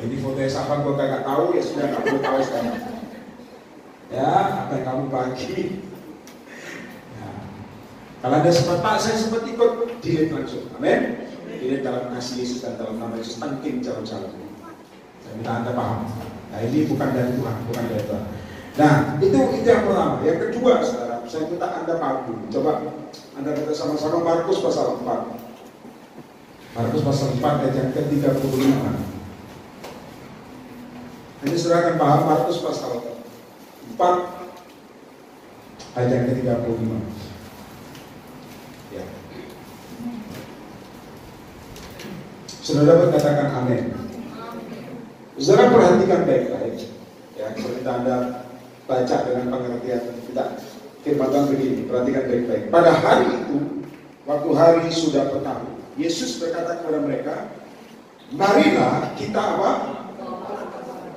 ini fotonya siapa gue gak tahu, ya sudah gak perlu tahu sekarang. Ya, apa yang kamu bagi. Nah, kalau ada sempat, Pak saya sempat ikut, delete langsung. Amin. Delete dalam kasih Yesus dan dalam nama Yesus, tangking jalan-jalan. Saya minta Anda paham. Nah ini bukan dari Tuhan, bukan dari Tuhan. Nah itu yang pertama. Yang kedua, saudara, saya minta Anda paham. Coba Anda baca sama-sama Markus pasal 4. Markus pasal 4 ayat yang ke-35. Ini saudara akan paham Markus pasal 4 ayat yang ke-35. Ya. Saudara dapat katakan amin. Saudara perhatikan baik-baik. Ya, seperti Anda baca dengan pengertian kita. Firman Tuhan begini, perhatikan baik-baik. Pada hari itu, waktu hari sudah petang, Yesus berkata kepada mereka, marilah kita apa?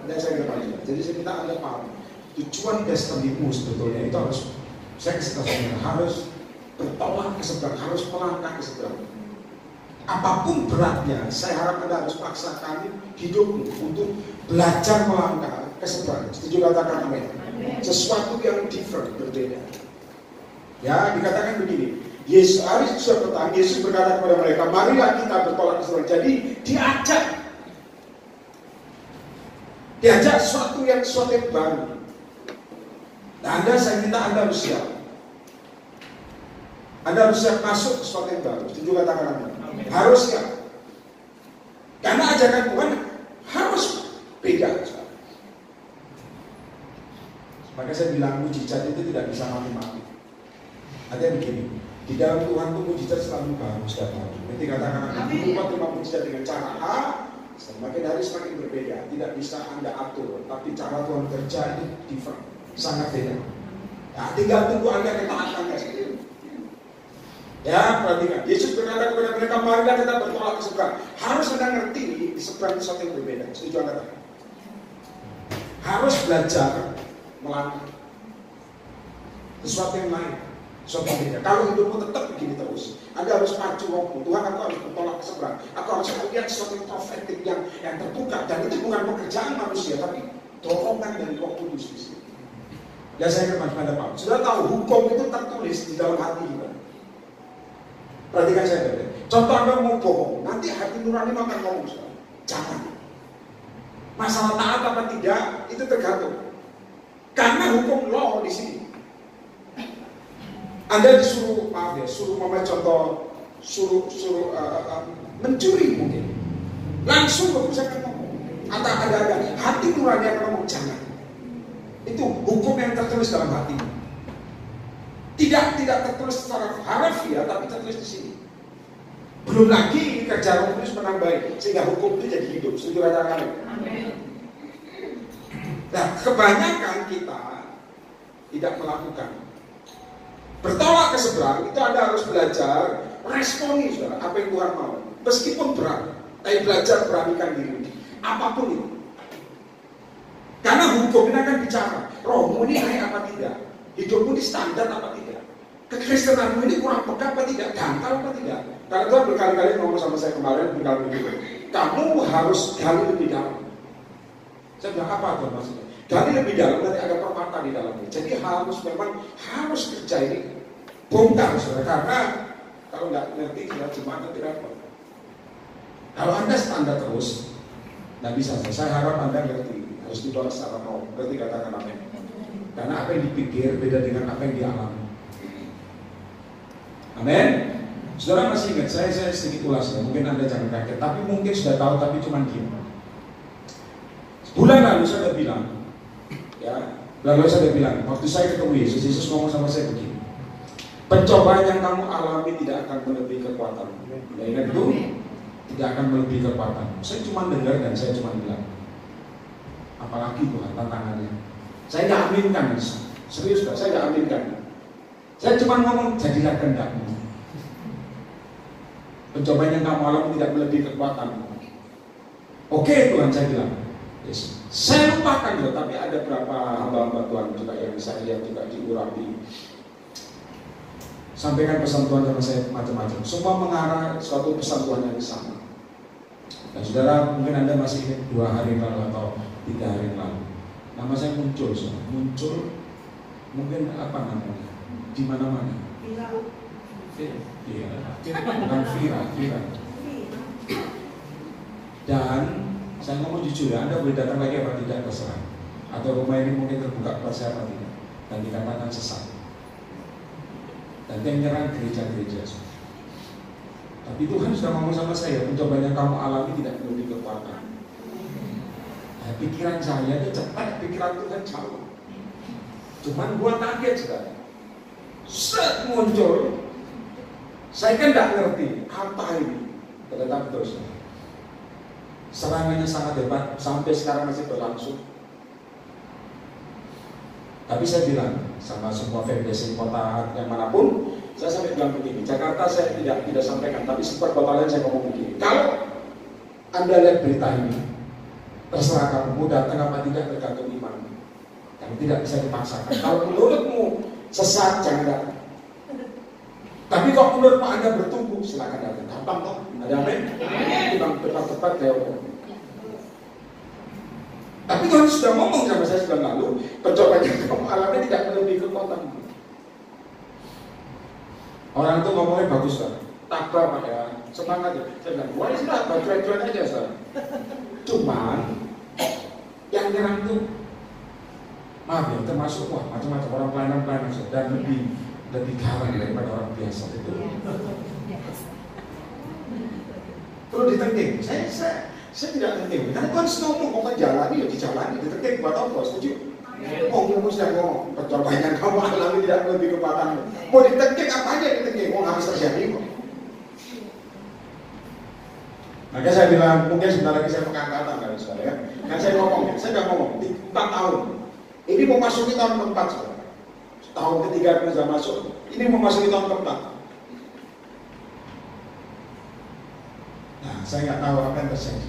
Dan saya kira jadi saya minta Anda paham. Tujuan destinimu sebetulnya itu harus bertolak ke seberang, harus melangkah ke seberang. Apapun beratnya, saya harap Anda harus paksakan hidupmu untuk belajar melangkah ke seberang. Setuju katakan amin? Sesuatu yang different, berbeda. Ya, dikatakan begini. Yesus hari sudah petang, Yesus berkata kepada mereka, marilah kita bertolak ke seberang. Jadi diajak sesuatu yang baru. Nah, saya minta Anda harus siap. Anda harus siap masuk ke sesuatu yang baru. Setuju katakan amin? Harus siap. Karena ajakan Tuhan harus beda. Maka saya bilang mujizat itu tidak bisa mati-mati. Artinya begini, di dalam Tuhan itu mujizat selalu baru setiap hari. Nanti katakan Anda terima mujizat dengan cara A, semakin hari semakin berbeda. Tidak bisa Anda atur, tapi cara Tuhan kerja itu different, sangat beda. Nah, tinggal tunggu Anda ketaatannya sendiri. Ya, perhatikan. Yesus berkata kepada mereka, marilah kita bertolak ke seberang. Harus Anda ngerti di seberang sesuatu yang berbeda. Setuju Anda? Harus belajar melangkah sesuatu yang lain, sesuatu yang beda. Kalau hidupmu tetap begini terus, Anda harus pacu waktu. Tuhan, aku harus bertolak ke seberang. Aku harus lihat sesuatu yang profetik yang terbuka. Dan itu bukan pekerjaan manusia, tapi dorongan dari Roh Kudus di sini. Ya, saya kira pada Pak. Sudah tahu hukum itu tertulis di dalam hati kita. Perhatikan saya tadi. Contoh Anda mau bohong, nanti hati nurani akan ngomong. Jangan. Masalah taat apa tidak itu tergantung. Karena hukum law di sini. Anda disuruh, suruh mama contoh, suruh mencuri mungkin. Langsung hukum saya akan ngomong. Atau ada hati nurani akan ngomong jangan. Itu hukum yang tertulis dalam hati. Tidak tertulis secara harafiah, tapi tertulis di sini. Belum lagi kerja Roh Kudus menambahi sehingga hukum itu jadi hidup. Setuju katakan amin. Nah, kebanyakan kita tidak melakukan. Bertolak ke seberang itu Anda harus belajar responi, saudara, apa yang Tuhan mau. Meskipun berat, tapi belajar beranikan diri. Apapun itu. Karena hukum ini akan bicara, rohmu ini naik apa tidak, hidupmu ini standar apa tidak, kekristenanmu ini kurang peka apa tidak, dangkal apa tidak. Karena Tuhan berkali-kali ngomong sama saya kemarin, begitu. Kamu harus gali lebih dalam. Saya bilang apa tuh maksudnya? Gali lebih dalam, nanti ada permata di dalamnya. Jadi harus kerja ini bongkar, saudara. Karena kalau nggak ngerti, gimana tidak apa. Kalau Anda standar terus, nggak bisa. Saya harap Anda ngerti. Harus dibawa secara roh, berarti katakan amin. Karena apa yang dipikir beda dengan apa yang dialami. Amin. Saudara masih ingat, saya sedikit ulas ya. Mungkin Anda jangan kaget, tapi mungkin sudah tahu tapi cuma diam. Bulan lalu saya sudah bilang, waktu saya ketemu Yesus ngomong sama saya begini. Pencobaan yang kamu alami tidak akan melebihi kekuatanmu. Ya, ingat itu? Tidak akan melebihi kekuatanmu. Saya cuma dengar dan saya cuma bilang. Apalagi Tuhan tantangannya. Saya nggak aminkan, serius Pak, saya nggak aminkan. Saya cuma ngomong jadilah kehendakmu. Pencobaan yang kamu alami tidak melebihi kekuatanmu. Oke Tuhan, saya bilang. Yes. Saya lupakan loh, tapi ada berapa hamba-hamba Tuhan juga yang saya lihat juga diurapi. Sampaikan pesan Tuhan sama saya macam-macam. Semua mengarah suatu pesan Tuhan yang sama. Dan saudara, mungkin Anda masih ingat 2 hari lalu atau 3 hari lalu, nama saya muncul, saudara. Muncul mungkin apa namanya, di mana-mana. Iya, bukan viral. Dan saya ngomong jujur ya, Anda boleh datang lagi apa tidak, terserah. Atau rumah ini mungkin terbuka buat saya apa tidak, dan dikatakan sesat. Dan dia menyerang gereja-gereja. Tapi Tuhan sudah ngomong sama saya, pencobaan yang kamu alami tidak lebih kekuatan. Nah, pikiran saya itu cepat, pikiran Tuhan jauh. Cuman gua kaget sekali. Set muncul, saya kan tidak ngerti apa ini. Tetap terus. Serangannya sangat hebat, sampai sekarang masih berlangsung. Tapi saya bilang sama semua FEBDC kota yang manapun, saya sampai bilang begini. Jakarta saya tidak sampaikan, tapi sempat kota lain saya ngomong begini. Kalau Anda lihat berita ini, terserah kamu mau datang apa tidak, tergantung iman. Yang tidak bisa dipaksakan. Kalau menurutmu sesat, jangan datang. Tapi kalau menurutmu Anda bertumbuh, silakan datang. Gampang kok, ada amin? Tepat jawab. Tapi Tuhan sudah ngomong sama saya sebulan lalu, pencobaan yang kamu alami tidak melebihi kekuatan. Orang itu ngomongnya bagus kan, tabah Pak ya, semangat ya. Saya bilang, wah ini sudah cuan-cuan aja Ustaz. Cuman yang nyerang itu, maaf ya, termasuk wah macam-macam orang pelayanan dan lebih garang daripada orang biasa itu. Perlu ditengking. Saya tidak tengking. Karena Tuhan ngomong, mau jalani ya dijalani, ditengking buat apa? Setuju? Ngomong sudah ngomong, percobaan yang kamu alami tidak lebih kekuatanmu. Mau ditengking apa aja ditengking, mau habis terjadi kok. Maka saya bilang, mungkin sebentar lagi saya pengangkatan kali saudara ya. Kan saya ngomong, saya sudah ngomong, 4 tahun. Ini mau masuki tahun keempat saudara. Tahun ketiga kita sudah masuk, ini mau masuki tahun keempat. Nah, saya nggak tahu apa yang terjadi.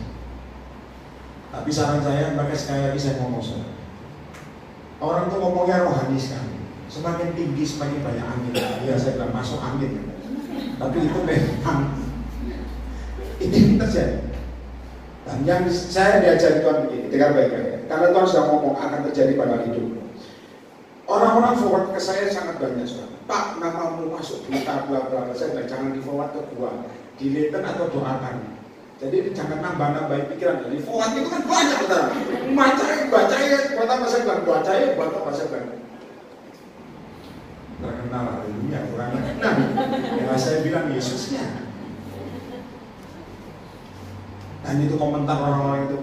Tapi saran saya, maka sekali lagi saya ngomong saudara. Orang tuh ngomongnya rohani sekali. Semakin tinggi, semakin banyak angin. Ya saya bilang masuk angin. Tapi itu memang ini terjadi. Dan yang saya diajari Tuhan begini, dengar baik-baik. Karena Tuhan sudah ngomong akan terjadi pada hidup. Orang-orang forward ke saya sangat banyak saudara. Pak, namamu masuk berita bla bla. Saya bilang jangan di forward ke gua, dileten atau doakan. Jadi jangan nambah-nambahin pikiran. Jadi forward itu kan banyak saudara. Bacain, buat apa saya bilang bacain, buat apa saya bilang. Terkenal haleluya, kurang kenal. Ya saya bilang Yesusnya. Dan itu komentar orang-orang itu,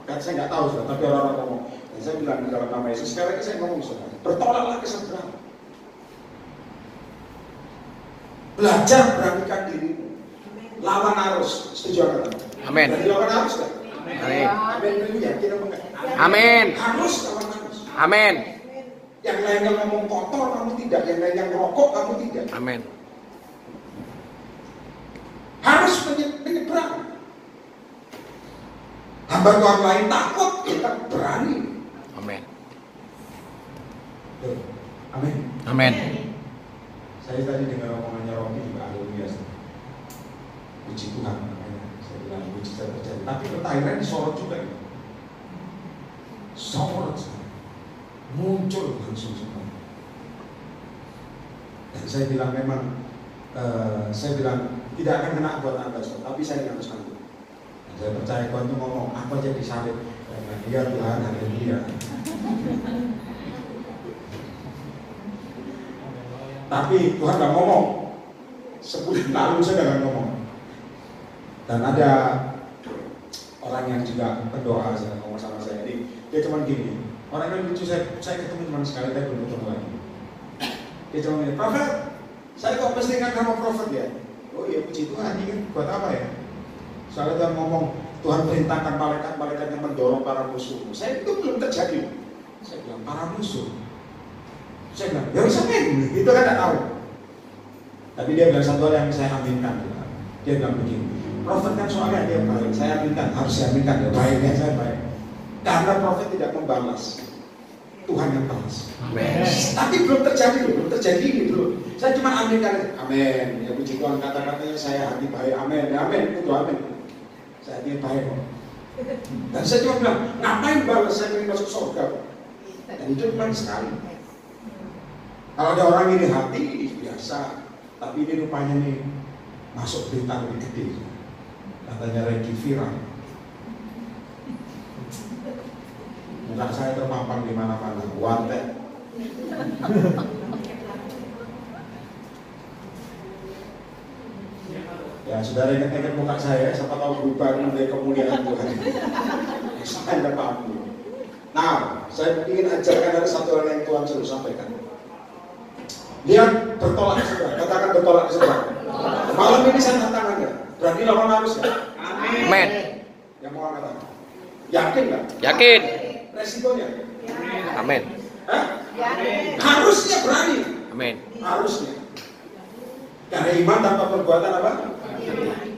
kan saya nggak tahu saudara, tapi orang-orang ngomong. Dan saya bilang di dalam nama Yesus. Sekali lagi saya ngomong saudara, bertolaklah ke seberang. Belajar beranikan dirimu. Lawan arus, setuju apa? Amin. Dari lawan arus kan? Amin. Amin. Yakin apa enggak? Amin. Harus lawan arus. Amin. Yang lain yang ngomong kotor kamu tidak, yang lain yang rokok kamu tidak. Amin. Harus menyeberang. Hamba Tuhan lain takut, kita berani. Amin. Amin. Amin. Saya tadi dengar omongannya Romi juga haleluya. Puji Tuhan, saya bilang puji Tuhan terjadi. Tapi pertanyaan disorot juga ya. Sorot, muncul langsung semua. Dan saya bilang memang, saya bilang tidak akan kena buat Anda, tapi saya yang harus nanti. Saya percaya Tuhan itu ngomong apa aja disalib. Iya Tuhan, haleluya. Tapi Tuhan nggak ngomong. Sebulan lalu saya nggak ngomong. Dan ada orang yang juga berdoa ngomong sama saya. Dia cuma gini. Orang yang lucu, saya ketemu cuma sekali, tapi belum ketemu lagi. Dia cuma gini, Prophet, saya kok mesti ingat nama Prophet ya? Oh iya, puji Tuhan, ini kan buat apa ya? Soalnya Tuhan ngomong, Tuhan perintahkan malaikat-malaikat yang mendorong para musuh. Saya itu belum terjadi. Saya bilang, para musuh. Saya bilang, ya bisa kan? Itu kan tidak tahu. Tapi dia bilang satu hal yang saya aminkan. Dia bilang begini, Prophet kan soalnya dia baik, saya aminkan, harus saya aminkan, ya baiknya saya baik. Karena Prophet tidak membalas, Tuhan yang balas. Amin. Tapi belum terjadi ini belum. Saya cuma aminkan, amin. Ya puji Tuhan, kata-katanya saya hati baik, amin, ya amin, itu amin. Saya ingin baik kok. Dan saya cuma bilang, ngapain balas, saya ingin masuk surga. Dan itu memang sekali. Kalau ada orang ini hati, biasa. Tapi ini rupanya nih, masuk berita lebih gede. Katanya Regi viral. Muka saya terpampang di mana-mana. Wanted. Ya, saudara ingat-ingat muka saya, siapa tahu berubah menjadi kemuliaan Tuhan. Saya tidak paham. Nah, saya ingin ajarkan ada satu hal yang Tuhan suruh sampaikan. Lihat, bertolak ke seberang. Katakan bertolak ke seberang. Malam ini saya tantang Anda. Berani lawan arus ya? Amin. Yang mau katakan? Yakin nggak? Yakin. Resikonya? Amin. Hah? Harusnya berani. Amin. Harusnya. Karena iman tanpa perbuatan apa?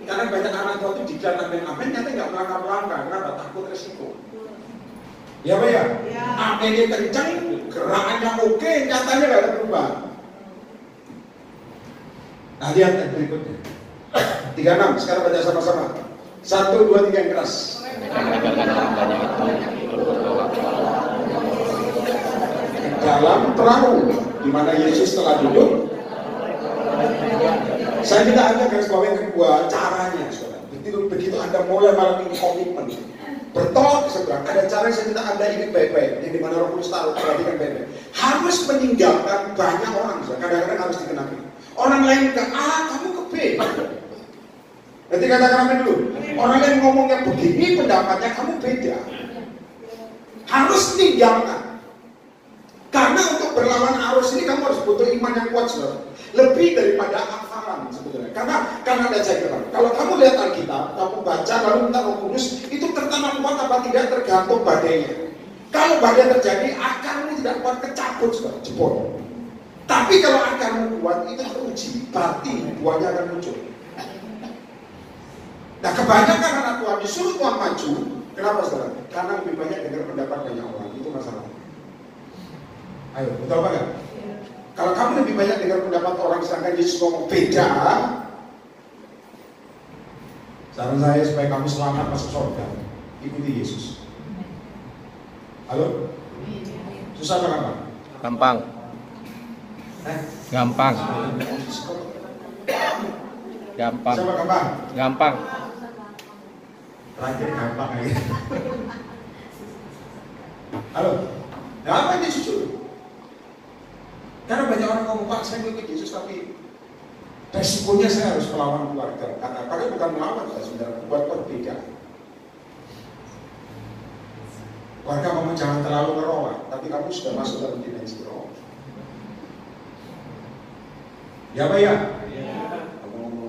Karena banyak anak tua itu dikira amin, nyata nggak melangkah-melangkah. Kenapa? Takut resiko. Ya Pak ya? Aminnya kencang, gerakannya oke, nyatanya nggak ada perubahan. Nah lihat yang berikutnya 36, sekarang baca sama-sama 1, 2, 3 yang keras. Dalam perahu di mana Yesus telah duduk. Saya minta Anda garis bawahi kedua caranya, saudara. Begitu Anda mulai malam ini komitmen bertolak ke seberang, ada cara yang saya minta Anda ingat baik-baik, yang dimana Roh Kudus taruh, perhatikan baik-baik. Harus meninggalkan banyak orang, kadang-kadang harus dikenapi. Orang lain ke A, kamu ke B. Nanti katakan amin dulu. Orang lain ngomongnya begini, pendapatnya kamu beda. Harus tinggalkan. Karena untuk berlawan arus ini kamu harus butuh iman yang kuat, saudara. Lebih daripada hafalan sebetulnya. Karena ada saya bilang, kalau kamu lihat Alkitab, kamu baca lalu minta Roh Kudus, itu tertanam kuat apa tidak tergantung badainya. Kalau badai terjadi, akarmu tidak kuat, kecabut, saudara, jebol. Tapi kalau akarmu kuat, itu teruji, berarti buahnya akan muncul. Nah, kebanyakan anak Tuhan disuruh Tuhan maju, kenapa saudara? Karena lebih banyak dengar pendapat banyak orang, itu masalah. Ayo, betul apa enggak? Kalau kamu lebih banyak dengar pendapat orang sedangkan Yesus ngomong beda, saran saya supaya kamu selamat masuk surga, ikuti Yesus. Halo? Susah apa gampang? Gampang. Gampang. Gampang. Susah apa gampang? Gampang. Terakhir gampang aja. Halo? Nah, apa ini jujur? Karena banyak orang ngomong, Pak, saya ikut Yesus tapi resikonya saya harus melawan keluarga. Kata-kata bukan melawan, saya sebenarnya buat berbeda. Keluarga ngomong jangan terlalu ngeroak, tapi kamu sudah masuk dalam dimensi roh. Ya Pak ya?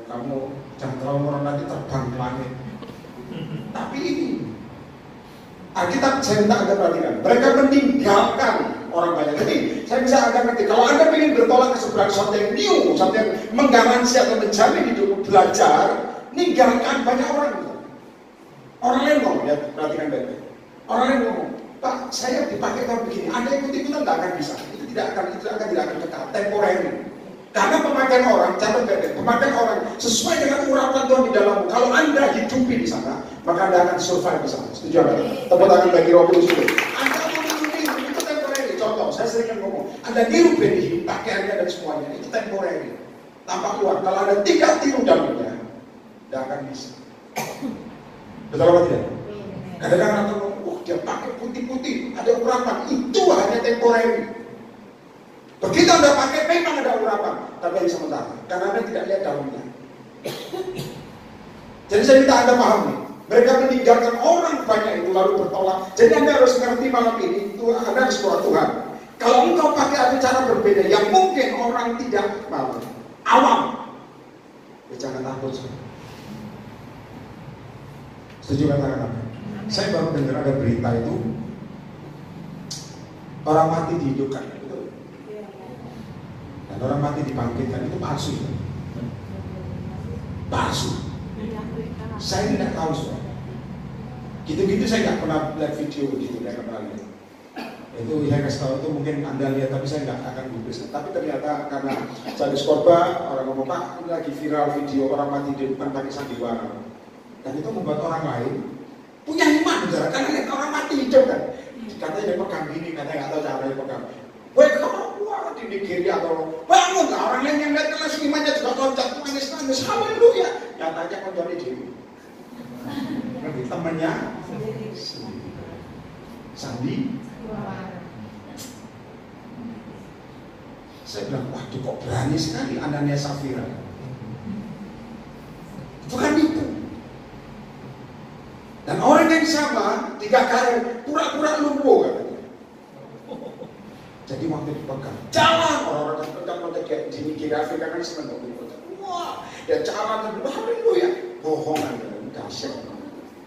Kamu jangan terlalu ngeroak, nanti terbang ke langit. Tapi ini Alkitab saya minta Anda perhatikan, mereka meninggalkan orang banyak. Jadi saya bisa Anda ngerti, kalau Anda ingin bertolak ke seberang sesuatu yang new, sesuatu yang menggaransi atau menjamin hidup belajar, ninggalkan banyak orang. Orang lain ngomong, ya perhatikan baik-baik. Orang lain ngomong, Pak, saya dipakai kalau begini, Anda ikut-ikutan tidak akan bisa. Itu tidak akan kekal, temporary. Karena pemakaian orang, catat baik-baik, pemakaian orang sesuai dengan urapan Tuhan di dalammu. Kalau Anda hidupi di sana, maka Anda akan survive di sana. Setuju apa? Tepuk tangan bagi Roh Kudus dulu. Anda mau niru, itu temporary. Contoh, saya sering kan ngomong, Anda niru Benny, pakaiannya dan semuanya, itu temporary. Tampak kuat. Kalau Anda tidak tiru dalamnya, tidak akan bisa. Betul apa tidak? Kadang-kadang Anda ngomong, wah dia pakai putih-putih, ada urapan, itu hanya temporary. Begitu Anda pakai, memang ada urapan, tapi hanya sementara, karena Anda tidak lihat dalamnya. Jadi saya minta Anda paham nih, mereka meninggalkan orang banyak itu lalu bertolak. Jadi Anda harus mengerti malam ini, Anda harus keluar Tuhan. Kalau engkau pakai ada cara berbeda, yang mungkin orang tidak mau, awam, ya jangan takut. Setuju katakan apa? Saya baru dengar ada berita itu, orang mati dihidupkan. Dan orang mati dibangkitkan, itu palsu. Palsu. Saya tidak tahu soal. Gitu-gitu saya nggak pernah lihat video gitu, saya nggak pernah lihat. Itu saya kasih tahu itu mungkin Anda lihat, tapi saya nggak akan gubris. Tapi ternyata karena saya di Korba, orang ngomong, Pak, ini lagi viral video orang mati di depan pakai sandiwara. Dan itu membuat orang lain punya iman, saudara. Karena lihat orang mati hidup kan. Katanya dia pegang gini, katanya nggak tahu caranya pegang. Weh, kalau keluar di Nigeria atau bangun lah, orang lain yang lihat kelas imannya juga loncat, nangis-nangis, haleluya. Nyatanya konjolnya diri. Lebih temannya Sandi. Saya bilang, waduh kok berani sekali Anania Safira. Bukan itu. Dan orang yang sama, 3 kali pura-pura lumpuh katanya. Jadi waktu dipegang, jalan orang-orang pegang kayak di kiri Afrika kan senang waktu. Wah, dia jalan dan haleluya. Bohongan dan dahsyat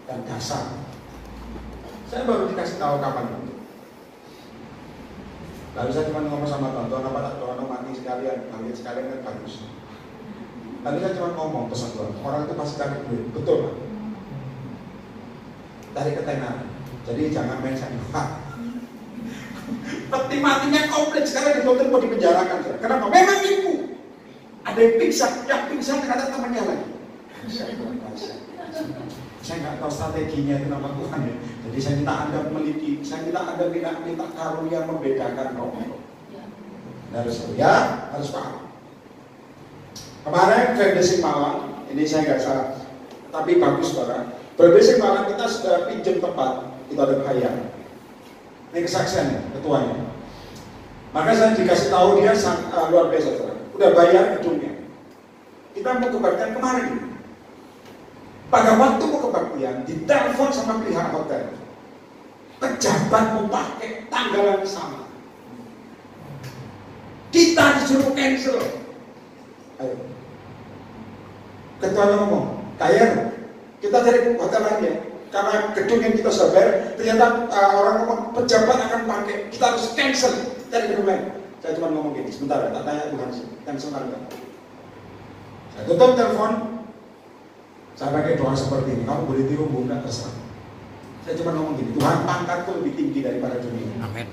dan dasar. Saya baru dikasih tahu kapan itu. Lalu saya cuma ngomong sama tonton, apa tak doa mati sekalian, ambil sekalian kan bagus. Lalu saya cuma ngomong pesan Tuhan, orang itu pasti cari duit, betul Pak? Tarik ketenaran, jadi jangan main sandiwara. Peti matinya komplit sekarang dituntut mau dipenjarakan. Kenapa? Memang ibu. Ada yang pingsan kata temannya lagi. Saya nggak tahu strateginya itu nama Tuhan ya. Jadi saya minta Anda meliti, saya minta Anda minta karunia membedakan roh. Harus paham. Kemarin Basic Malang, ini saya nggak salah, tapi bagus saudara. Basic Malang kita sudah pinjam tempat, kita ada bayar. Ini kesaksiannya, ketuanya. Maka saya dikasih tahu dia luar biasa saudara. Udah bayar gedungnya. Kita mau kebaktian kemarin. Pada waktu mau kebaktian, ditelepon sama pihak hotel. Pejabat mau pakai tanggal yang sama. Kita disuruh cancel. Ayo. Ketuanya ngomong, Kayer, kita cari hotel lain ya. Karena gedung yang kita sudah bayar, ternyata orang ngomong pejabat akan pakai, kita harus cancel, cari gedung lain. Saya cuma ngomong gini, sebentar ya, tak tanya Tuhan sih, cancel kan? Saya tutup telepon, saya pakai doa seperti ini, kamu boleh tiru, enggak terserah. Saya cuma ngomong gini, Tuhan pangkatku lebih tinggi daripada dunia. Amin.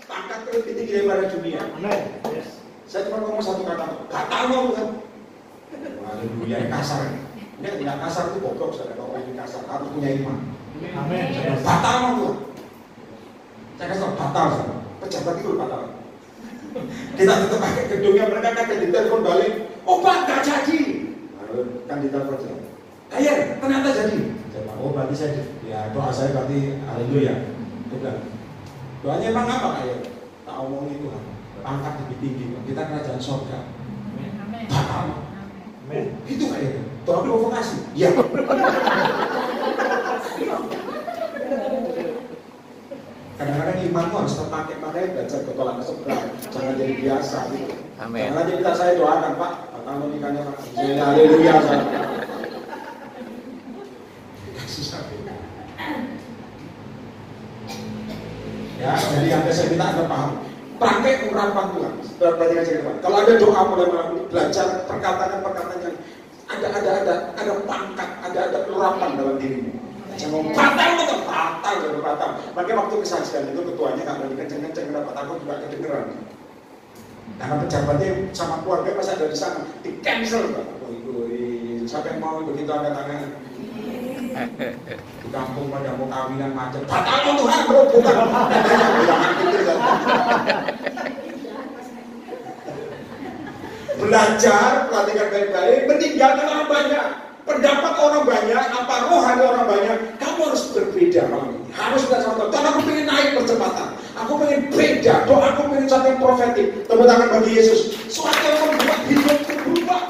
Pangkatku lebih tinggi daripada dunia. Amin. Saya cuma ngomong satu kata, batal mau Tuhan. Haleluya, ini kasar. Ini tidak kasar itu goblok, saudara. Kalau ini kasar, harus punya iman. Amin. Batal mau Tuhan. Saya kasih tahu, batal saudara. Pejabat itu batal. Kita tetap pakai gedungnya, mereka kan ditelepon balik. Oh Pak, nggak jadi. Lalu kan ditelepon saja. Kayak ternyata jadi. Oh berarti saya, ya doa saya berarti haleluya. Dia bilang, doanya emang apa kayak? Tak omongin Tuhan. Pangkat lebih tinggi, kita kerajaan surga. Batal. Oh, itu kayaknya. Doa provokasi. Ya. Kadang-kadang imanmu harus terpakai, makanya belajar bertolak ke sebelah. Jangan jadi biasa gitu. Amin. Jangan aja kita saya doakan Pak, batal nikahnya Pak. Haleluya. Susah. Ya, jadi yang saya minta Anda paham. Pakai urapan Tuhan. Perhatikan aja Pak. Kalau ada doa mulai belajar perkataan-perkataan yang ada pangkat, ada urapan dalam dirimu. Jangan mau batal. Makanya waktu kesaksian itu ketuanya nggak berani kenceng-kenceng, kenapa takut juga kedengeran. Karena pejabatnya sama keluarga masih ada di sana, di cancel Pak. Siapa yang mau begitu angkat tangan? Di kampung pada mau kawinan macet, batal Tuhan, bro, bukan. Jangan gitu kan. Belajar, perhatikan baik-baik, meninggalkan orang banyak. Pendapat orang banyak, apa rohani orang banyak, kamu harus berbeda malam ini. Harus tidak sama Tuhan. Aku pengen naik percepatan. Aku pengen beda. Doa aku pengen satu yang profetik. Tepuk tangan bagi Yesus. Suatu yang membuat hidupku berubah.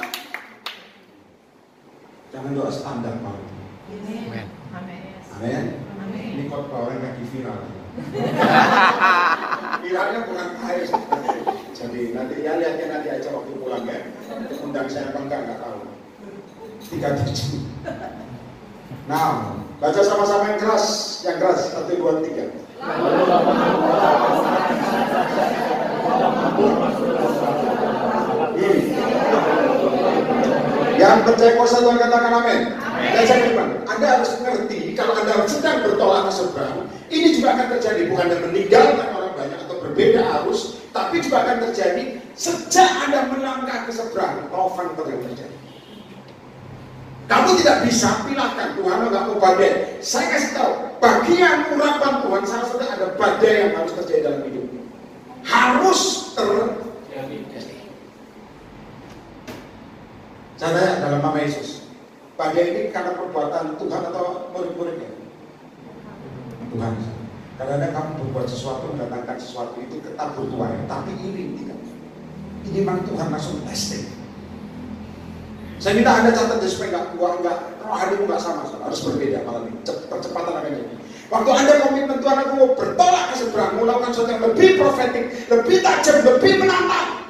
Jangan doa standar malam ini. Amin. Ini khotbah orang lagi viral. Viralnya bukan air. Jadi nanti ya lihatnya nanti aja waktu pulang ya. Undang saya apa enggak tahu. 37. Nah, baca sama-sama yang keras, 1, 2, 3. Yang percaya kuasa Tuhan katakan amin. Dan saya bilang, Anda harus mengerti kalau Anda sedang bertolak ke seberang, ini juga akan terjadi, bukan Anda meninggalkan orang banyak atau berbeda arus, tapi juga akan terjadi sejak Anda melangkah ke seberang, taufan terjadi. Kamu tidak bisa pilahkan Tuhan nggak mau badai. Saya kasih tahu, bagian urapan Tuhan salah satu ada badai yang harus terjadi dalam hidupmu. Harus terjadi. Saya tanya dalam nama Yesus, badai ini karena perbuatan Tuhan atau murid-muridnya? Tuhan. Kadang-kadang kamu berbuat sesuatu, mendatangkan sesuatu itu ketabur Tuhan, tapi ini tidak. Ini memang Tuhan langsung testing. Saya minta Anda catat supaya rohanimu nggak sama, harus berbeda malam ini. Percepatan akan ini. Waktu Anda komitmen Tuhan, aku mau bertolak ke seberang, mau lakukan sesuatu yang lebih profetik, lebih tajam, lebih menantang.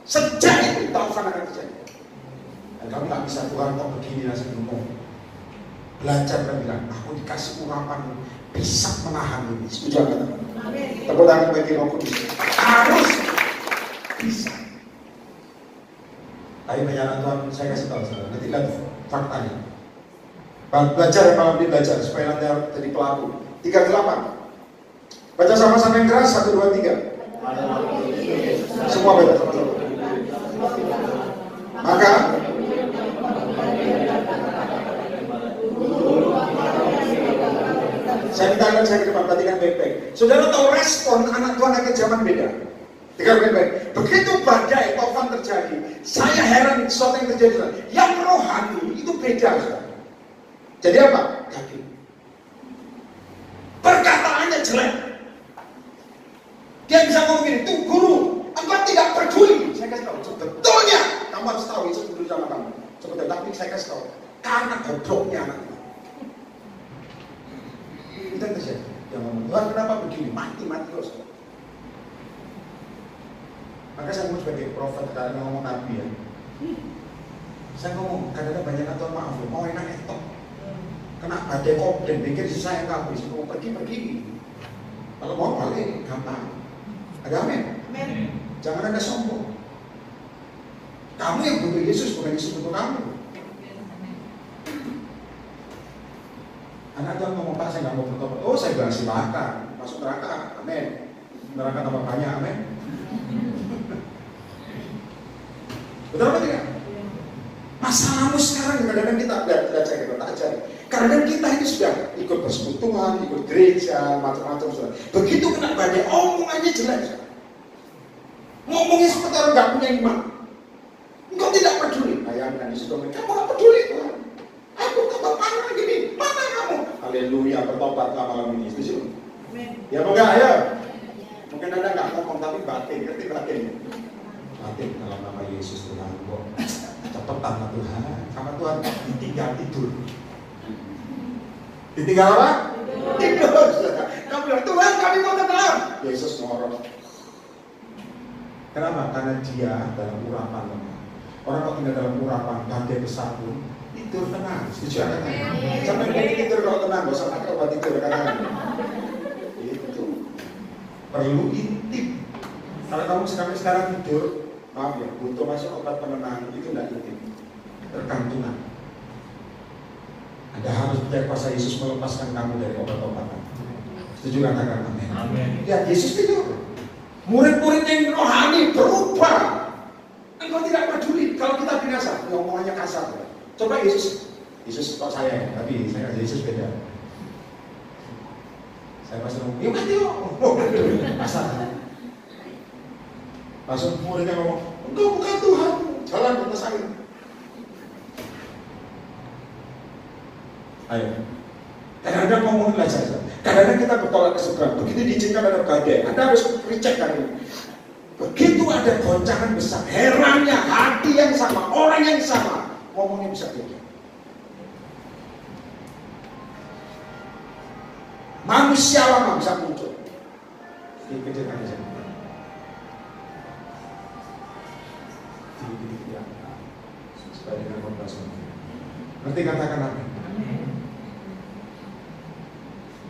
Sejak itu taufan akan terjadi. Dan kamu nggak bisa, Tuhan kok begini nasib ngomong. Belajar dan bilang, aku dikasih urapan bisa menahan ini. Setuju nggak? Tepuk tangan bagi Roh Kudus. Harus bisa. Tapi penyalaan Tuhan saya kasih tahu saudara, nanti lihat faktanya. Belajar malam ini belajar supaya nanti jadi pelaku. 38. Baca sama-sama yang keras, 1, 2, 3. Semua baca sama-sama. Maka saya minta Anda saya ke depan, perhatikan baik-baik. Saudara tahu respon anak Tuhan akan zaman beda. Dengar baik-baik. Begitu badai taufan terjadi, saya heran sesuatu yang terjadi. Yang rohani itu beda, saudara. Jadi apa? Daging. Perkataannya jelek. Dia bisa ngomong gini, tuh guru, engkau tidak peduli. Saya kasih tahu, sebetulnya kamu harus tahu itu peduli sama kamu. Sebetulnya, tapi saya kasih tahu, karena gobloknya anak itu. Itu yang terjadi. Yang ngomong, Tuhan kenapa begini? Mati terus. Maka saya ngomong sebagai prophet, karena ngomong nabi ya. Saya ngomong, kadang-kadang banyak atau maaf, mau enak etok. Kena badai komplain, pikir saya yang kabur, saya mau pergi. Kalau mau balik, gampang. Ada amin? Amin. Jangan ada sombong. Kamu yang butuh Yesus, bukan Yesus butuh kamu. Anak Tuhan ngomong, Pak, saya nggak mau bertobat. Oh, saya bilang silakan, masuk neraka, amin. Neraka tambah banyak, amin. Betul apa tidak? Masalahmu sekarang kadang-kadang kita belajar kita tak ajari. Karena kita ini sudah ikut persekutuan, ikut gereja, macam-macam sudah. Begitu kena badai, omongannya jelek. Ngomongnya seperti orang nggak punya iman. Engkau tidak peduli. Bayangkan di situ, kamu nggak peduli Tuhan. Aku tambah parah gini, mana kamu? Haleluya, bertobat malam ini. Setuju? Ya mau nggak? Ayo. Mungkin Anda nggak ngomong tapi batin, ngerti batin? Batin dalam nama Yesus Tuhan. Cepetan lah Tuhan, sama Tuhan ditinggal tidur. Ditinggal apa? Tidur. Kamu bilang, Tuhan kami mau tenang. Yesus ngorok. Kenapa? Karena dia dalam urapan. Orang kalau tinggal dalam urapan, badai besar pun tidur tenang. Setuju kan? Sampai mau tidur kalau tenang, gak usah pakai obat tidur kan? Itu perlu intip. Kalau kamu sekarang tidur, maaf ya, butuh masuk obat penenang, itu tidak intip. Tergantungan. Anda harus percaya kuasa Yesus melepaskan kamu dari obat-obatan. Setuju katakan amin. Amin. Lihat Yesus tidur. Murid-murid yang rohani berubah. Engkau tidak peduli kalau kita binasa, ngomongannya kasar. Coba Yesus kok saya, tapi saya kata Yesus beda. Saya pasti ngomong, ya mati loh. Kasar. Langsung muridnya ngomong, engkau bukan Tuhan, jalan ke atas angin. Ayo. Kadang-kadang ngomong belajar. Kadang-kadang kita bertolak ke seberang. Begitu diizinkan ada badai, Anda harus recheck kan ini. Begitu ada goncangan besar, herannya hati yang sama, orang yang sama, ngomongnya bisa beda. Manusia lama bisa muncul. Dikecilkan aja. Supaya dengan kompasif. Nanti katakan apa?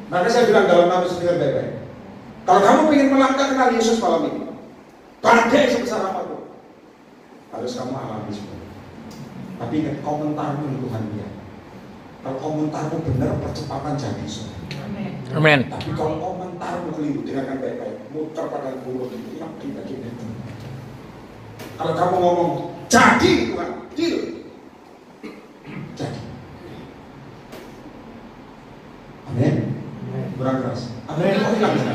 Maka saya bilang dalam nama Yesus dengan baik-baik. Kalau kamu ingin melangkah kenal Yesus malam ini, badai sebesar apapun, harus kamu alami semua. Tapi ingat komentarmu di Tuhan dia. Kalau komentarmu benar, percepatan jadi semua. Amin. Tapi kalau komentarmu keliru, dengarkan baik-baik, muter pada mulut itu, yang kita. Kalau kamu ngomong, jadi Tuhan, deal. kurang keras. Amin. Oh, iya, bisa.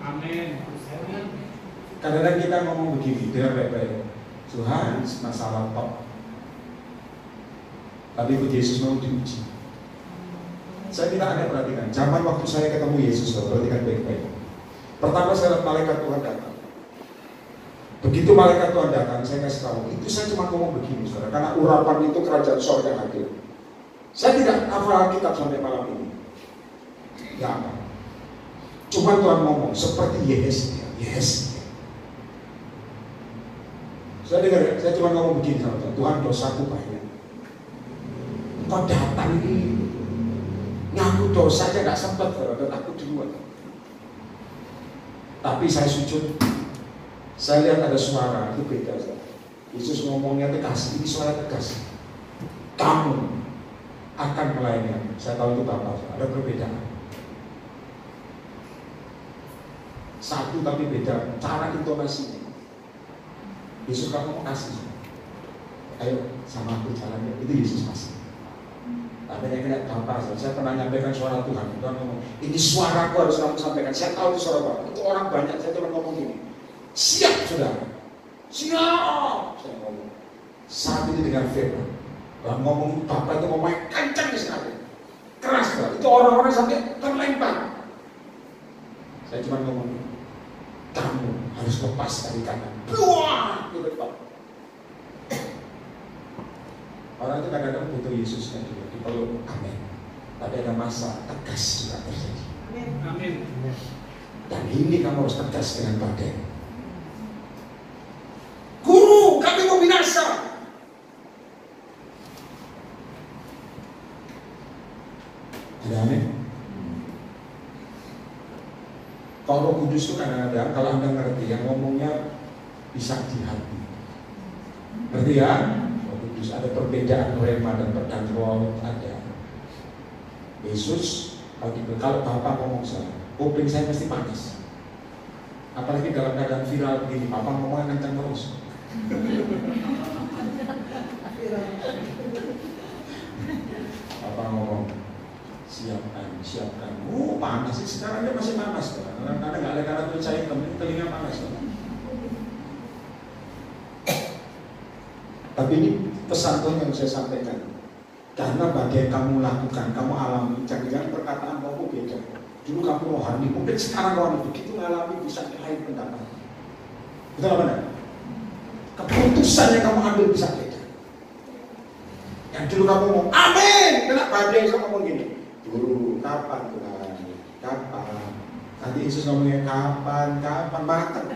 Amin. Kadang-kadang kita ngomong begini, dengan baik-baik. Tuhan, masalah top. Tapi ikut Yesus mau diuji. Saya minta Anda perhatikan, zaman waktu saya ketemu Yesus, perhatikan baik-baik. Pertama saya lihat malaikat Tuhan datang. Begitu malaikat Tuhan datang, saya kasih tahu, itu saya cuma ngomong begini, saudara, karena urapan itu kerajaan sorga hadir. Saya tidak hafal Alkitab sampai malam ini. Ya apa? Cuma Tuhan ngomong seperti Yesaya. Saya dengar, saya cuma ngomong begini sama Tuhan, Tuhan dosaku banyak. Kau datang ini ngaku dosa aja nggak sempat, dan aku duluan. Tapi saya sujud, saya lihat ada suara, itu beda. Yesus ngomongnya tegas, ini suara tegas. Kamu akan melayani aku. Saya tahu itu Bapak, ada perbedaan. Satu tapi beda, cara intonasinya. Yesus kamu mau kasih. Ayo sama aku jalannya, itu Yesus kasih. Tapi yang kena Bapak, saya pernah nyampaikan suara Tuhan. Tuhan ngomong, ini suaraku harus kamu sampaikan. Saya tahu itu suara Bapak. Itu orang banyak, saya cuma ngomong gini. Siap, saudara. Siap. Saya ngomong. Saat itu dengan firman. Tuhan ngomong, Bapak itu ngomong kencang sekali. Keras sekali. Itu orang-orang sampai terlempar. Saya cuma ngomong, kamu harus lepas dari kanan. Buah! Di depan. Orang itu kadang-kadang butuh Yesusnya juga. Dipeluk, amin. Tapi ada masa tegas juga terjadi. Amin. Dan ini kamu harus tegas dengan badai. Guru, kami mau binasa. Ada amin? Kalau Roh Kudus itu kadang-kadang kalau Anda ngerti, yang ngomongnya bisa di hati. Ngerti ya? Roh Kudus ada perbedaan rema dan roh ada. Yesus kalau Bapak ngomong saya, kuping saya mesti panas. Apalagi dalam keadaan viral begini, Bapak ngomongnya kencang terus. Bapak ngomong, siapkan. Panas sih sekarang dia masih panas. Kadang-kadang nggak ada karena tuh saya telinga panas. Tapi ini pesan Tuhan yang saya sampaikan. Karena bagian kamu lakukan, kamu alami, jangan perkataan kamu beda. Dulu kamu rohani, mungkin sekarang rohani begitu ngalami bisa lain pendapat. Betul apa enggak? Keputusan yang kamu ambil bisa beda. Yang dulu kamu ngomong, amin, kena badai, saya ngomong gini. Guru, kapan Tuhan? Kapan? Nanti Yesus ngomongnya kapan matang.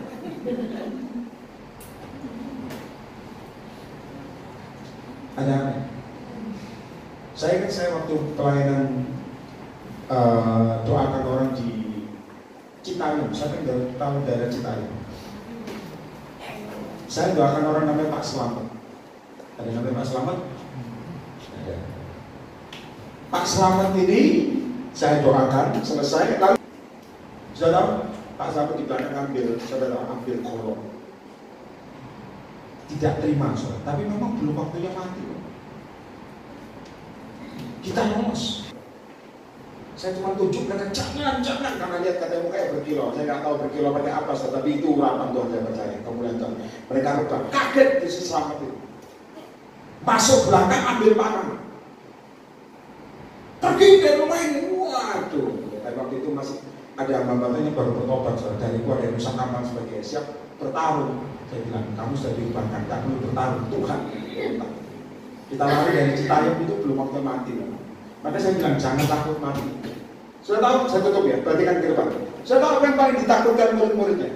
Ada amin. Saya waktu pelayanan doakan orang di Citayam, saya kan tahu daerah Citayam. Saya doakan orang namanya Pak Slamet. Ada namanya Pak Slamet? Ada. Pak Slamet ini saya doakan selesai, lalu sudah tahu Pak Slamet di belakang ambil kolom. Tidak terima, saudara. Tapi memang belum waktunya mati. Kita lolos. Saya cuma tunjuk mereka jangan karena lihat katanya mukanya berkilau. Saya nggak tahu berkilau pakai apa, tapi itu urapan Tuhan saya percaya. Kemudian mereka rebah, kaget di Slamet itu. Masuk belakang ambil panah. Pergi dari rumah ini. Waduh. Tapi waktu itu masih ada hamba-hambanya baru bertobat. Dari gua dari Nusa Kambangan sebagai siap bertarung. Saya bilang kamu sudah diubahkan, tak perlu bertarung. Tuhan. Kita lari dari Citayam itu belum waktu mati. Maka saya bilang jangan takut mati. Sudah tahu, saya tutup ya, perhatikan ke depan. Sudah tahu apa yang paling ditakutkan murid-muridnya?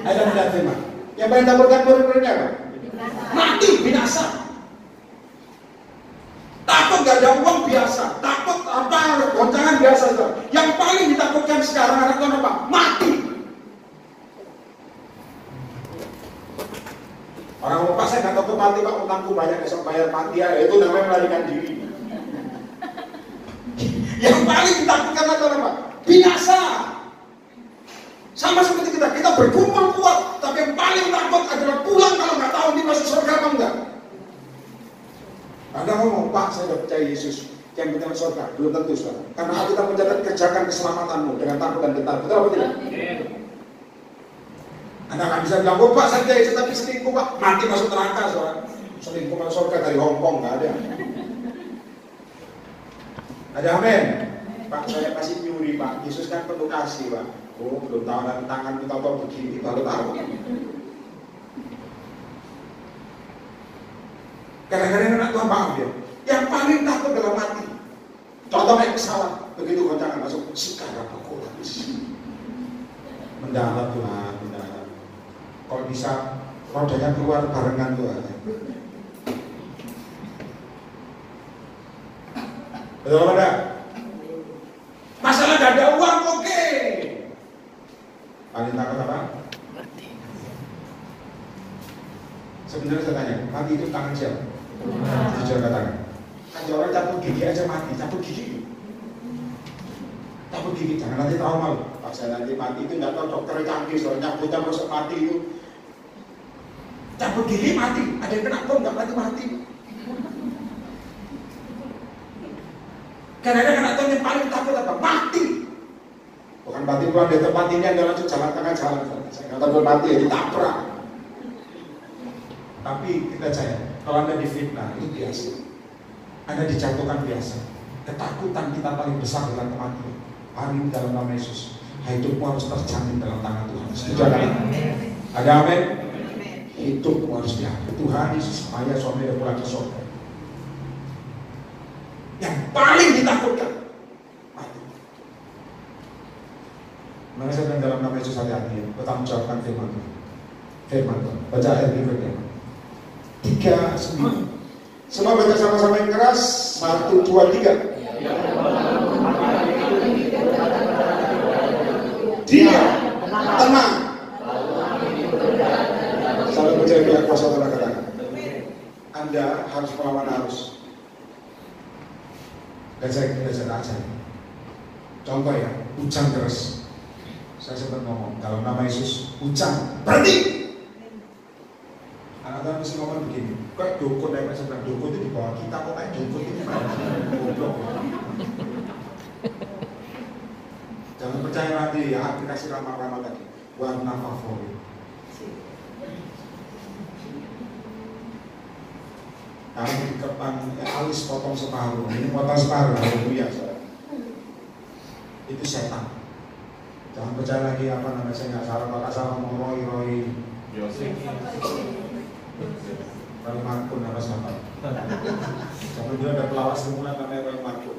Ada mudah terima. Yang paling ditakutkan murid-muridnya apa? Mati, binasa. Takut gak ada uang biasa, takut apa goncangan biasa. Yang paling ditakutkan sekarang anak Tuhan apa? Mati. Orang ngomong, Pak saya gak takut mati Pak, utangku banyak besok bayar mati ya, itu namanya melarikan diri. Yang paling ditakutkan adalah apa? Binasa. Sama seperti kita berkumpul kuat, tapi yang paling takut adalah pulang kalau nggak tahu di masuk surga apa enggak. Anda ngomong, Pak saya udah percaya Yesus, yang penting surga? Belum tentu, saudara. Karena Alkitab mencatat kerjakan keselamatanmu dengan takut dan gentar. Betul apa tidak? Anda nggak bisa bilang, oh Pak, saya tapi selingkuh Pak, mati masuk neraka, saudara. Selingkuh masuk surga dari Hongkong, nggak ada. Ada amin. Pak, saya kasih nyuri Pak. Yesus kan perlu kasih Pak. Oh, belum tahu dan tangan kita apa begini, baru tahu. Kadang-kadang anak Tuhan maaf ya. Yang paling takut dalam mati. Contoh naik pesawat, begitu goncangan masuk, sekarang aku habis. Mendarat Tuhan, mendarat. Kalau bisa rodanya keluar barengan Tuhan. Betul apa enggak? Masalah gak ada uang, oke. Paling takut apa? Mati. Sebenarnya saya tanya, mati itu tangan siapa? Jujur katakan. Ada orang cabut gigi aja mati, cabut gigi. Cabut gigi, jangan nanti trauma loh. Pak saya nanti mati itu nggak tahu dokter canggih, soalnya nyabutnya masuk mati itu. Cabut gigi mati, ada yang kena bom nggak mati. Kadang-kadang anak Tuhan yang paling takut apa? Mati. Bukan mati pulang dari tempat ini, Anda langsung jalan tengah jalan. Saya nggak tahu mati ya ditabrak. Tapi kita percaya, kalau Anda difitnah itu biasa. Anda dijatuhkan biasa. Ketakutan kita paling besar adalah kematian. Hari ini dalam nama Yesus, hidupmu harus terjamin dalam tangan Tuhan. Setuju kan? Ada amin? Hidupmu harus diatur. Tuhan Yesus, ayah suami dan pulang ke surga. Yang paling ditakutkan mati. Maka saya bilang dalam nama Yesus hati-hati, bertanggung jawabkan firman Tuhan. Firman Tuhan. Baca ayat berikutnya. 3:9. Semua baca sama-sama yang keras. 1, 2, 3. Dia tenang. Salah percaya pihak kuasa Tuhan katakan. Anda harus melawan arus. Dan saya aja. Contoh ya, hujan deras. Saya sempat ngomong, dalam nama Yesus, hujan berhenti. Anak-anak mesti ngomong begini, kok dukun ya, saya bilang dukun itu di bawah kita, kok kayak dukun itu goblok. Jangan percaya nanti ya, aplikasi ramah-ramah tadi, warna favorit. Karena di depan alis potong separuh, ini potong separuh, haleluya. Itu setan. Jangan percaya lagi apa namanya, saya nggak salah, kalau salah mau Roy Yosef. Roy Markun apa siapa? Sampai dia ada pelawak semula namanya Roy Markun.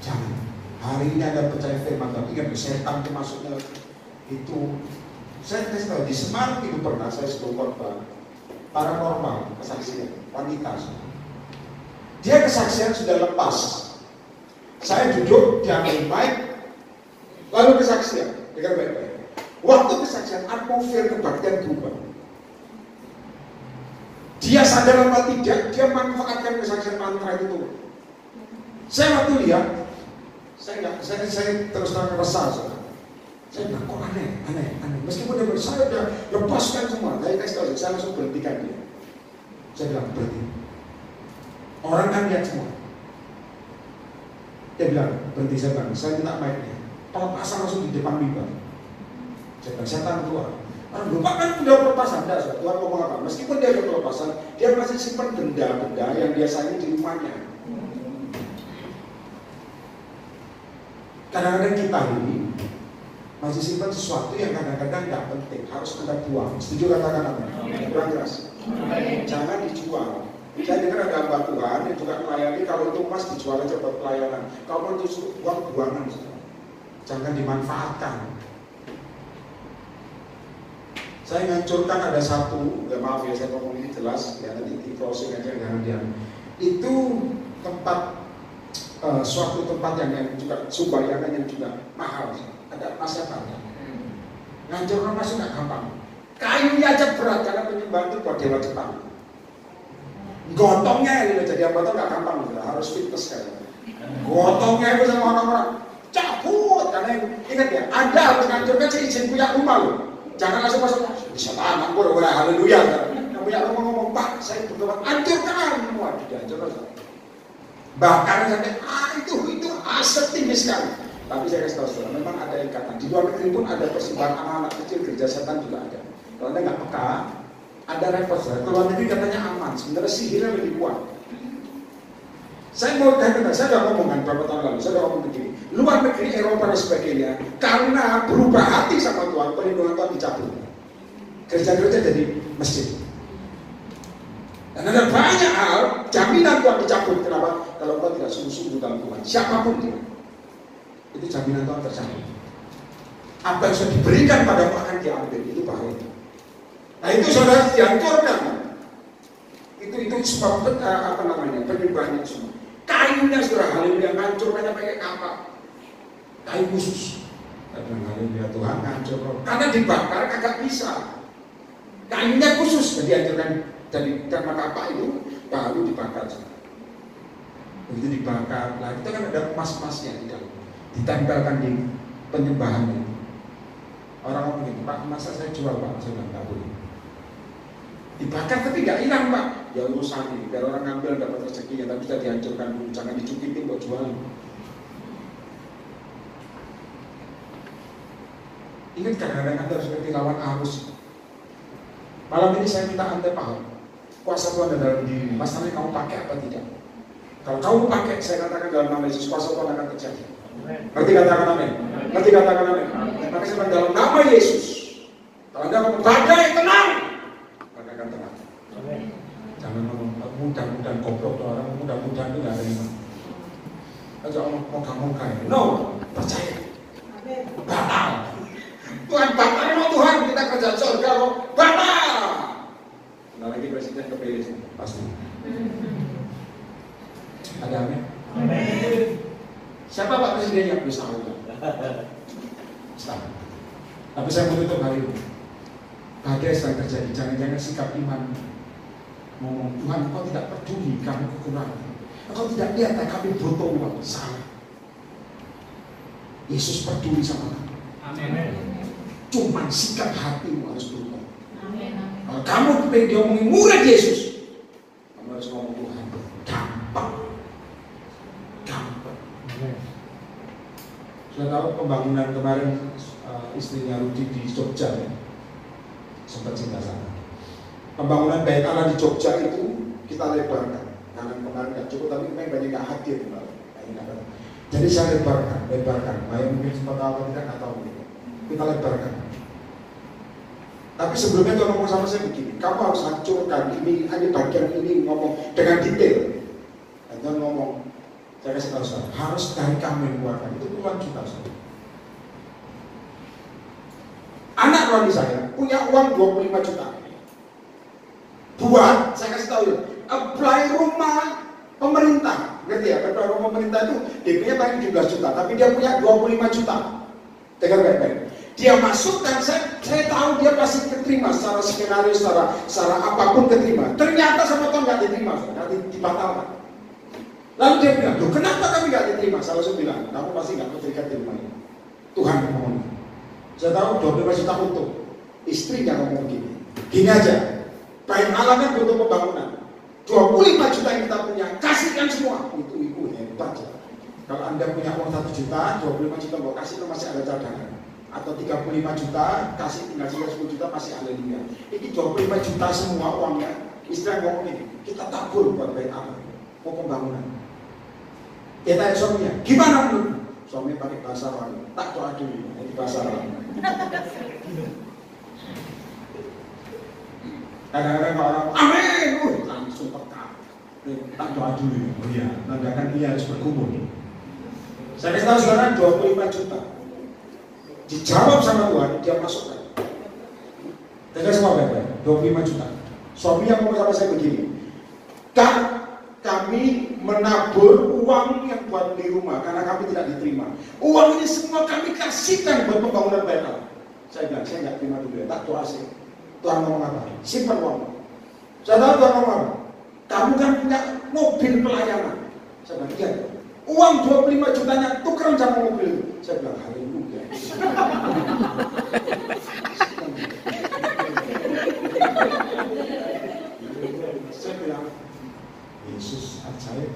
Jangan. Hari ini Anda percaya firman Tuhan. Ingat, setan itu masuknya itu. Saya kasih tahu di Semarang itu pernah saya sebut korban paranormal kesaksian wanita. Dia kesaksian sudah lepas. Saya duduk diambil mic, lalu kesaksian. Dengar baik-baik. Waktu kesaksian atmosfer kebaktian berubah. Dia sadar apa tidak? Dia manfaatkan kesaksian mantra itu. Saya waktu lihat, saya terus terang resah. Saya bilang, kok aneh. Meskipun dia saya sudah lepaskan semua, saya kasih tahu, saya langsung berhentikan dia. Saya bilang, berhenti. Orang kan lihat semua. Dia bilang, berhenti, saya bilang, saya minta mic-nya. Pelepasan langsung di depan mimbar. Saya bilang, setan keluar. Orang lupa kan udah pelepasan, Tuhan ngomong apa? Meskipun dia udah pelepasan, dia masih simpan benda-benda yang biasanya di rumahnya. Kadang-kadang kita ini masih simpan sesuatu yang kadang-kadang tidak penting, harus Anda buang. Setuju katakan apa? Kurang keras. Jangan dijual. Saya dengar ada hamba Tuhan yang juga melayani, kalau itu emas dijual aja buat pelayanan. Kalau itu uang buangan, jangan dimanfaatkan. Saya ngancurkan ada satu, ya maaf ya saya ngomong ini jelas, ya nanti di closing aja jangan diam. Itu tempat, suatu tempat yang juga sumbayangan yang juga mahal. Ada masyarakat. Ngancurkan masuk nggak gampang. Kayunya aja berat karena penyembahan itu buat dewa Jepang. Gotongnya ini jadi yang gotong nggak gampang, harus fitness kayaknya. Gotongnya itu sama orang-orang cabut karena ingat ya, Anda harus ngancurkan izin punya rumah loh. Jangan langsung masuk. Bisa tanam, boleh haleluya. Yang punya rumah ngomong, Pak, saya berdoa, hancurkan semua. saudara. Bahkan sampai itu aset tinggi sekali. Tapi saya kasih tahu saudara, memang ada ikatan. Di luar negeri pun ada persembahan anak-anak kecil, gereja setan juga ada. Kalau Anda nggak peka, ada repot saudara. Kalau luar negeri katanya aman, sebenarnya sihirnya lebih kuat. Saya mau tanya, saya sudah ngomongkan beberapa tahun lalu, saya sudah ngomong begini. Luar negeri, Eropa dan sebagainya, karena berubah hati sama Tuhan, perlindungan Tuhan dicabut. Gereja-gereja jadi masjid. Dan ada banyak hal, jaminan Tuhan dicabut. Kenapa? Kalau Tuhan tidak sungguh-sungguh dalam Tuhan, siapapun dia, itu jaminan Tuhan tercabut. Apa yang sudah diberikan padamu akan diambil, itu bahaya. Nah itu saudara dihancurkan. Itu sebab penyembahannya semua. Kayunya sudah haleluya hancur, banyak pakai kapal. Kayu khusus. Haleluya Tuhan hancur. Karena dibakar kagak bisa. Kayunya khusus jadi dihancurkan dari karena kapak itu baru dibakar. Begitu dibakar, nah itu kan ada emas-emasnya di dalam. Ditempelkan di penyembahannya. Orang ngomong begini, Pak, masa saya jual Pak? Saya bilang nggak boleh. Dibakar tapi nggak hilang Pak. Ya urusan ini, biar orang ngambil dapat rezekinya, tapi sudah dihancurkan dulu, jangan dicukitin buat jualan. Ingat kadang-kadang Anda harus seperti lawan arus. Malam ini saya minta Anda paham, kuasa Tuhan ada dalam diri. Masalahnya kamu pakai apa tidak? Kalau kamu pakai, saya katakan dalam nama Yesus, kuasa Tuhan akan terjadi. Ngerti katakan amin? Ngerti katakan amin? Maka saya bilang dalam nama Yesus, kalau Anda mau badai tenang, maka akan tenang. Jangan ngomong mudah-mudahan goblok orang, mudah-mudahan itu nggak ada iman. Aja ngomong moga-moga ya. No, percaya. Batal. Tuhan batal mau Tuhan kita kerja surga kok batal. Nah lagi presiden kepilih pasti. Ada amin? Amin. Siapa Pak Presidennya? Bisa Allah. Tapi saya mau tutup hari ini. Badai sedang terjadi. Jangan-jangan sikap iman ngomong Tuhan, Engkau tidak peduli kami kekurangan. Engkau tidak lihat kami butuh uang. Salah. Yesus peduli sama kamu. Amin. Cuman sikap hatimu harus berubah. Kalau kamu pengen diomongin murid Yesus, kamu harus ngomong Tuhan. Gampang. Sudah tahu pembangunan kemarin istrinya Rudi di Jogja ya? Sempat singgah sana. Pembangunan Bait Allah di Jogja itu kita lebarkan. Karena kemarin nggak cukup, tapi memang banyak nggak hadir kemarin. Jadi saya lebarkan. Bayang mungkin sempat tahu atau tidak, nggak tahu. Kita lebarkan. Tapi sebelumnya Tuhan ngomong sama saya begini, kamu harus hancurkan ini, hanya bagian ini ngomong dengan detail. Dan Tuhan ngomong, saya kasih tahu saudara, harus dari kamu yang keluarkan. Itu Tuhan kita saudara. Anak rohani saya punya uang 25 juta. Buat, saya kasih tahu ya, apply rumah pemerintah. Ngerti ya, apply rumah pemerintah itu DP-nya paling 17 juta, tapi dia punya 25 juta. Dengar baik-baik. Dia masuk dan saya tahu dia pasti keterima secara skenario, secara apapun keterima. Ternyata sama Tuhan nggak diterima, nggak dibatalkan. Lalu dia bilang, loh kenapa kami nggak diterima? Saya langsung bilang, kamu pasti nggak terikat di rumah ini. Tuhan ngomong. Saya tahu 25 juta untuk istrinya ngomong begini. Gini aja, Bait Allah kan butuh pembangunan. 25 juta yang kita punya, kasihkan semua. Itu hebat ya. Kalau Anda punya uang 1 juta, 25 juta mau kasih itu masih ada cadangan. Atau 35 juta, kasih tinggal 10 juta masih ada dia. Ini 25 juta semua uangnya. Istri ngomong ini, kita tabur buat Bait Allah. Mau pembangunan. Dia tanya suaminya, gimana menurut? Suami pakai bahasa Arab, tak doa dulu, ini bahasa Arab. Kadang-kadang kalau orang, amin, langsung peka. Tak doa dulu, oh iya, nandakan dia harus berkumpul. Saya kasih tahu sekarang 25 juta. Dijawab sama Tuhan, dia masukkan. Dengar semua baik-baik, 25 juta. Suami yang ngomong sama saya begini, kami menabur uang yang buat beli rumah karena kami tidak diterima. Uang ini semua kami kasihkan buat pembangunan Bait Allah. Saya bilang, saya nggak terima dulu ya, tak doa sih. Tuhan ngomong apa? Simpan uang. Saya tahu Tuhan ngomong apa? Kamu kan punya mobil pelayanan. Saya bilang, iya. Uang 25 jutanya tukeran sama mobil itu. Saya bilang, haleluya. Saya bilang, Yesus ajaib.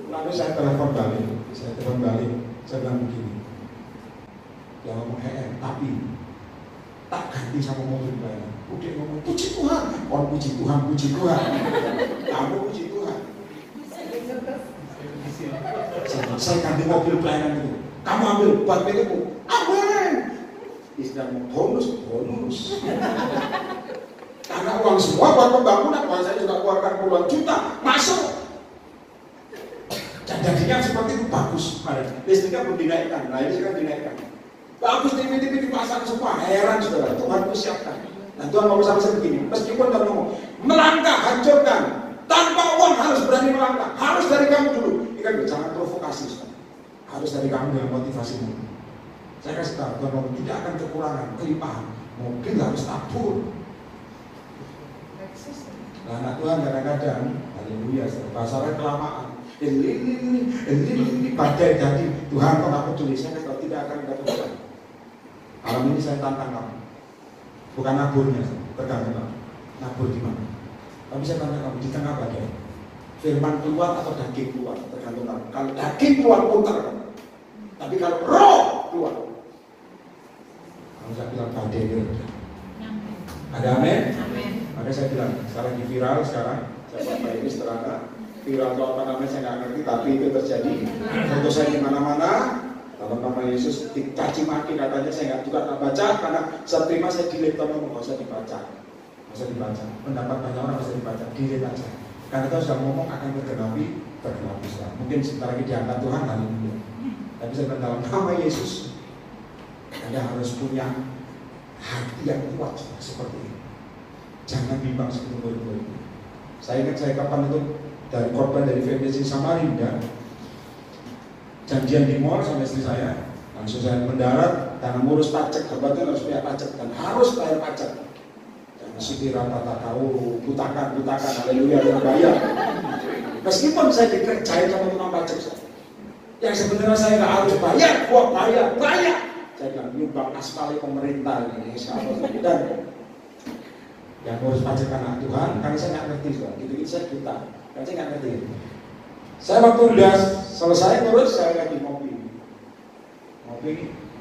Lalu saya telepon balik, saya bilang begini, dia ngomong tapi tak ganti sama mobil pelayanan. Udah ngomong puji Tuhan, puji Tuhan, kamu puji Tuhan. Saya ganti mobil pelayanan itu, kamu ambil buat milikmu, amin. Istilahnya bonus. Karena uang semua buat pembangunan, saya juga keluarkan puluhan juta masuk. Dan jadinya seperti itu bagus. Listriknya pun dinaikkan. Nah ini sekarang dinaikkan. Bagus TV dipasang semua. Heran saudara, Tuhan itu siapkan. Nah Tuhan mau sama saya begini. Meskipun Tuhan ngomong melangkah, hancurkan. Tanpa uang harus berani melangkah. Harus dari kamu dulu. Ini kan jangan provokasi saudara. Harus dari kamu dengan motivasimu. Saya kasih tahu Tuhan ngomong tidak akan kekurangan, kelimpahan. Mobil harus tabur. Nah anak Tuhan kadang-kadang, haleluya, bahasanya kelamaan. Ini badai jadi Tuhan kok aku tulis, saya kalau tidak akan dapat. Malam ini saya tantang kamu, bukan naburnya, tergantung kamu. Nabur di mana? Tapi saya tantang kamu di tengah badai. Firman keluar atau daging keluar, tergantung kamu. Kalau daging keluar putar kamu. Tapi kalau roh keluar, kalau saya bilang badai dia udah. Ada amin? Maka saya bilang sekarang di viral sekarang. Saya buat ini setelah viral atau apa namanya saya nggak ngerti, tapi itu terjadi. Foto saya di mana-mana, dalam nama Yesus dicaci maki katanya, saya nggak juga nggak baca karena seterima saya delete, tapi nggak usah dibaca, pendapat banyak orang nggak usah dibaca, delete aja. Karena kita sudah ngomong akan tergenapi. Mungkin sebentar lagi diangkat Tuhan, haleluya. Tapi saya bilang dalam nama Yesus, Anda harus punya hati yang kuat seperti ini. Jangan bimbang seperti murid-murid. Saya ingat saya kapan itu dari korban dari VMDC Samarinda, janjian di mall sama istri saya, langsung saya mendarat karena ngurus pajak, kebetulan harus bayar pajak dan harus bayar pajak. Dan Siti Rata tahu butakan, haleluya yang bayar. Meskipun saya dikerjain sama tukang pajak saya, yang sebenarnya saya nggak harus bayar, gua bayar. Saya bilang nyumbang aspal pemerintah ini, dan yang ngurus pajak anak Tuhan, karena saya nggak ngerti soal gitu saya buta. Kan saya nggak ngerti. Saya waktu udah selesai ngurus, saya lagi ngopi,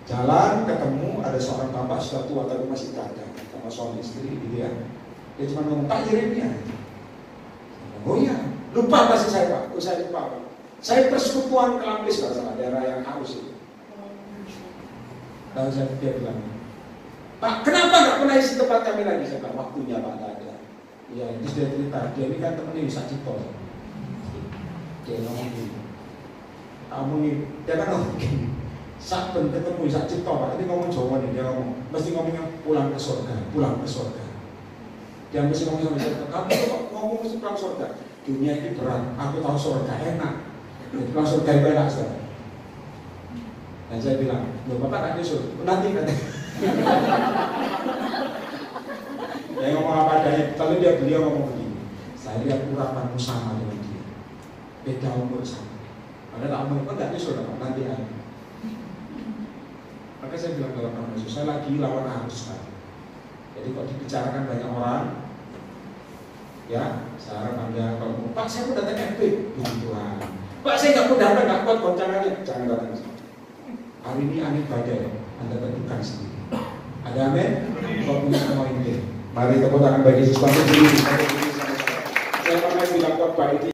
jalan ketemu ada seorang bapak sudah tua tapi masih gagah sama suami istri gitu ya. Dia cuma ngomong Pak Yeremia. Oh iya, lupa kasih saya Pak. Saya lupa Pak. Saya persekutuan Kelampis kalau daerah yang haus itu. Lalu dia bilang, Pak, kenapa nggak pernah isi tempat kami lagi? Saya bilang waktunya Pak nggak ada. Ya, itu dia cerita, dia ini kan temennya Yusak Cipto. Dia ngomong gini, dia kan ngomong gini, saat ketemu Yusak Cipto, Pak, ini ngomong Jawa nih, dia ngomong, mesti ngomongnya pulang ke surga. Dia mesti ngomong sama saya, kamu kok ngomong mesti pulang surga? Dunia ini berat, aku tahu surga enak, pulang surga itu enak sekali. Dan saya bilang, loh Bapak kan nyusul, nanti. Dia ngomong apa adanya, kalau beliau ngomong begini, saya lihat urapanmu sama dengan dia, beda umur sama. Ada tak umur, enggak nyusul nanti aja. Maka saya bilang dalam nama Yesus, saya lagi lawan arus sekali. Jadi kalau dibicarakan banyak orang, ya saya harap Anda kalau mau, Pak saya mau datang FP, puji Tuhan. Pak saya nggak mau datang, nggak kuat goncangannya, jangan datang ke sini. Hari ini angin badai, Anda tentukan sendiri. Ada amin? Kalau punya semua ini, mari tepuk tangan bagi Yesus. Saya pernah bilang khotbah ini.